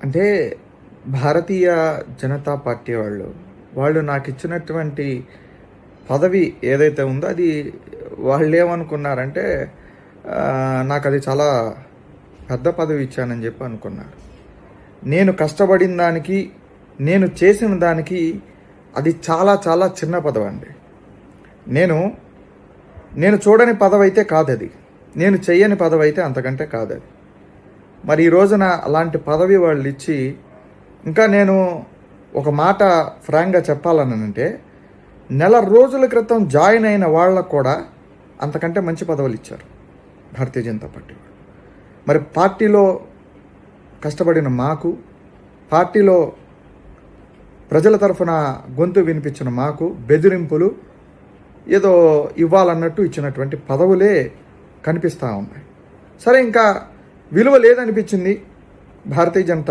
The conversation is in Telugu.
అంటే భారతీయ జనతా పార్టీ వాళ్ళు నాకిచ్చినటువంటి పదవి ఏదైతే ఉందో అది వాళ్ళేమనుకున్నారంటే నాకది చాలా పెద్ద పదవి ఇచ్చానని చెప్పి అనుకున్నారు. నేను కష్టపడిన దానికి, నేను చేసిన దానికి అది చాలా చాలా చిన్న పదవి అండి. నేను చూడని పదవి అయితే కాదది. నేను చెయ్యని పదవి అయితే అంతకంటే కాదది. మరి ఈ రోజున అలాంటి పదవి వాళ్ళు ఇచ్చి, ఇంకా నేను ఒక మాట ఫ్రాంక్గా చెప్పాలనంటే, నెల రోజుల క్రితం జాయిన్ అయిన వాళ్ళకు కూడా అంతకంటే మంచి పదవులు ఇచ్చారు భారతీయ జనతా పార్టీ వాళ్ళు. మరి పార్టీలో కష్టపడిన మాకు, పార్టీలో ప్రజల తరఫున గొంతు వినిపించిన మాకు బెదిరింపులు ఏదో ఇవ్వాలన్నట్టు ఇచ్చినటువంటి పదవులే కనిపిస్తూ ఉన్నాయి. సరే, ఇంకా విలువ లేదనిపించింది భారతీయ జనతా